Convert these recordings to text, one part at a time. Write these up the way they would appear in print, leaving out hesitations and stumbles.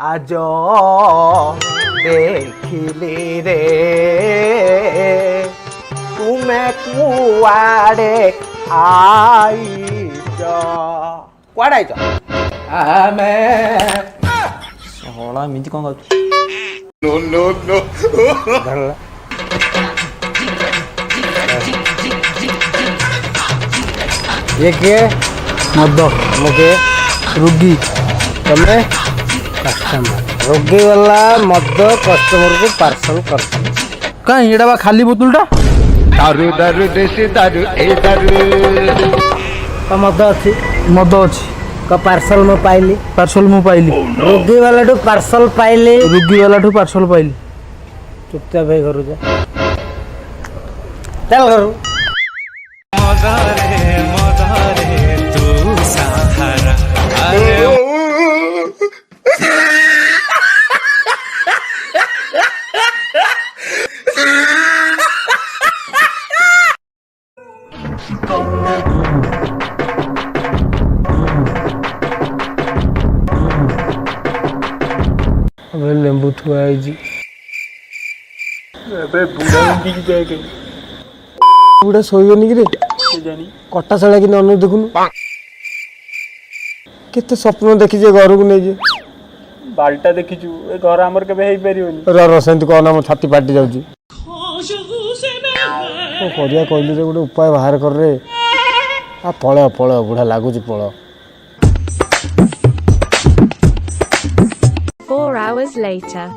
आज देखिली रे तुम्हें कुआड़े आईच कुआड़े आईच आमे सोला मिंच कौन गाउछ नो नो नो ये के मद मुके रुगी तमे कस्टमर रोगी वाला मद कस्टमर को पार्सल कर कहीं एड़ा बा खाली बोतलटा दारू दारू देसी दारू ए दारू का मद अछि का पार्सल में पाइली रोगी वाला ठू पार्सल पाइली चुपचाप भाई घर जा चल घर मदारे तू सहारा लेंबू थुआ बुढ़ा शोनी कि कटा शाला कि अनु देखुनु केते स्वप्न देखी घर को नहीं बाल्टा देखीचु ए घर हमर केबे हेई परियोनी सेंत कहना मो छाती पाटी जाउची ओ करिया कहली रे गोटे उपाय बाहर कर रे आ पळ बुढ़ा लागुची पळ 4 hours later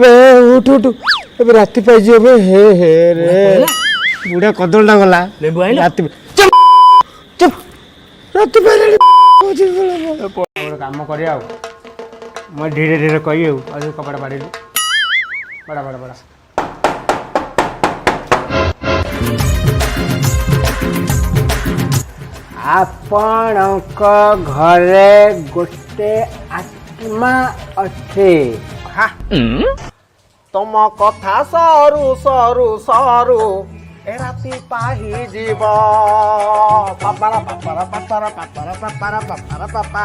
रे उठ ए राती पाई जी बे हे रे बुढ़ा कदलटा गला लेबू आइला राती चुप राती पाई काम करिया मैं धीरे धीरे कही कपड़ा बाड़ी बड़ा आपणक घरे गोटे आत्मा अच्छे तुम कथा सरू सरू सरू ए राती पाही जीव पापारा पापारा पापारा पापारा पापारा पापारा पापा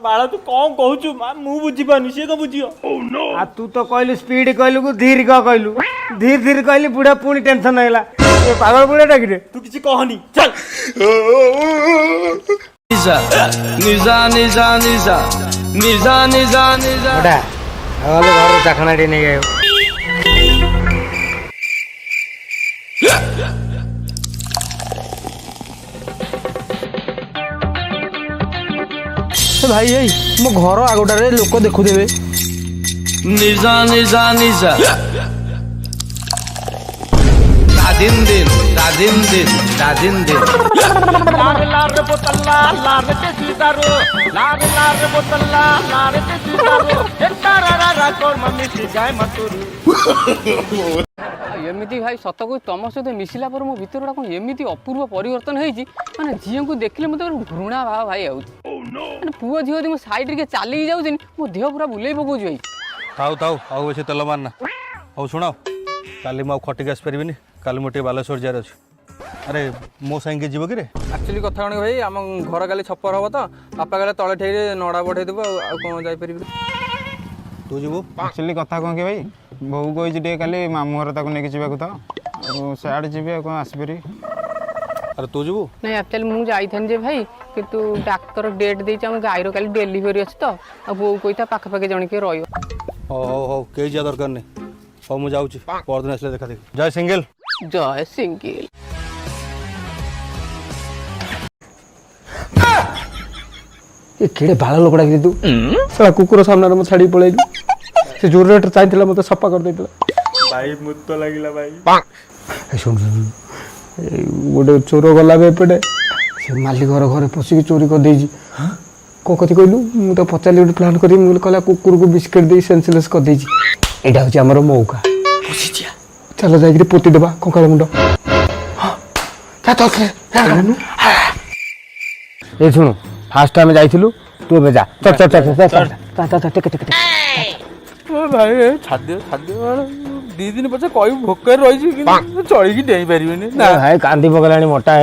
बाळा तू कौन कहूचु मु बुझी पानी से को बुझियो आ तू तो कहलु स्पीड कहलु को धीर का कहलु धीर धीर कहली बुढ़ा पुणी टेंशन हैला ए पागल बुढ़ा डाकिरे तू किछि कहनी चल निजा निजा निजा निजा निजा निजा निजा बड़ा आवाले घर चाखना डी नहीं गयो भाई मो घर आगोटारे लोक देखु देबे निजा निजा निजा दिन लार लार बोतल्ला लार ते सीतारो लार लार बोतल्ला लार ते सीतारो एटारा कोर मम्मी सी गाय मतुरु एमती भाई सत को तुम सहित मिसिला पर मो भीतर कौन एमती अपूर्व परिवर्तन होती माने झील को देखले मत घृणा भाव भाई आउट पुओ झील मो साइड के चलिकी जाऊँ मो देह पूरा बुले पकाउछ भाई थाउ थाउ आउ अच्छे तेल मारना हौ शुण काली मु खटिक आसपारि काली मोटे बालेश्वर जार अच्छे अरे मो साइके जीव कि एक्चुअली कथा कौन भाई आम घर काली छपर हम तो बापा कहले तले ठे नड़ा बढ़े देव कौन जापर तू जीवु एक्चुअली कथा कौन कि भाई बोऊ कही काली मामू घर ताको नहीं जावाक तो सियाड़े जी कौन आसपारि अरे तू जीवु नहीं एक्चुअली मुझे जाइथानी भाई किंतु डाक्तर डेट देछि हम गाईर काली डेलीवरी अछि तो बो कोइता पाखा पाखे जण के रहियो हो कई जा दरकार नहीं हो मु जाउची परदिन आसले देखा देख जय सिंगल ये केड़े बाल लोकड़ा कि तू साला कुकुर सामने में छाड़ी पळैलु से जोर रेट चाहिला मते सफा कर देतला भाई मुत तो लागिला भाई सुन गोटे चोर गला बेपटे से मालिक घर पशिक चोरी कर देजी को कथि कहलु मु तो पचाली गोटे प्लान करी मु कहला कुकुर को बिस्किट दे सेंसलेस कर देजी एटा होची हमर मौका पुसिजिया चलो जाई पोती देबा कंकाळ मुंड का तो ए सुन फास्ट टाइम जाइथिलु तू बे जा चल चल चल चल चल चल टिक टिक टिक भाई छाड़ दियो 2 ଦିନ ପଛେ କହିବୁ ଭୋକରେ ରହିଛି କିନ୍ତୁ ଚଳିକି ଡେଇଁ ପାରିବିନି ନା ଭାଇ କାନ୍ଦି ପକେଇଲାଣି ମୋଟା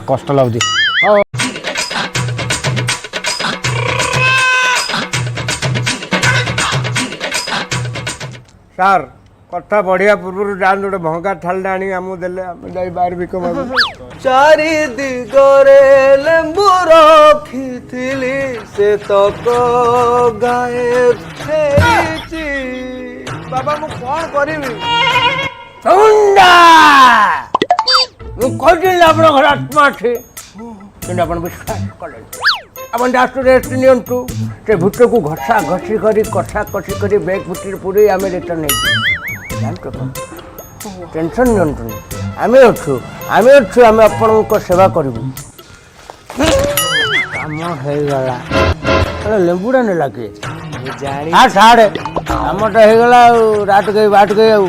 କଷ୍ଟ ଲାଗୁଛି। ସାର୍ କଥା ବଢିଆ ପୂର୍ବରୁ ଯାଆନ୍ତୁ ଗୋଟେ ଭଙ୍ଗା ଥାଳିଟା ଆଣି ଆମକୁ ଦେଲେ ଆମେ ଯାଇ ବାହାରେ ବିକ ମାଗୁ। ଚାରି ଦିଗରେ ଲେମ୍ବୁ ରଖିଥିଲି ସେ ତକ ଗାଏବ ହେଇଛି। ବାବା ମୁଁ କଣ କରିବି? ମୁଁ କହିଥିଲି ଆପଣ ଘରେ ଆତ୍ମା ଅଛି କିନ୍ତୁ ଆପଣ ବିଶ୍ୱାସ କଲେ। ଆପଣ ଯାଆନ୍ତୁ ରେଷ୍ଟ ନିଅନ୍ତୁ। ସେ ଭିତରକୁ ଘଷା ଘଷି କରି କଷା କଷି କରି ବ୍ୟାଗ୍ ଭିତରେ ପୁରେଇ ଆମେ ରିଟର୍ନ ହେଇଛୁ। ଜାଣିଛୁ ତ ଟେନସନ୍ ନିଅନ୍ତୁନି, ଆମେ ଅଛୁ ଆମେ ଆପଣଙ୍କ ସେବା କରିବୁ। କାମ ହେଇଗଲା। ଲେମ୍ବୁଟା ନେଲା କିଏ? ଛାଡ଼େ କାମଟା ହେଇଗଲା ଆଉ ରାତ ଗଇ ବାଟ ଗଇ ଆଉ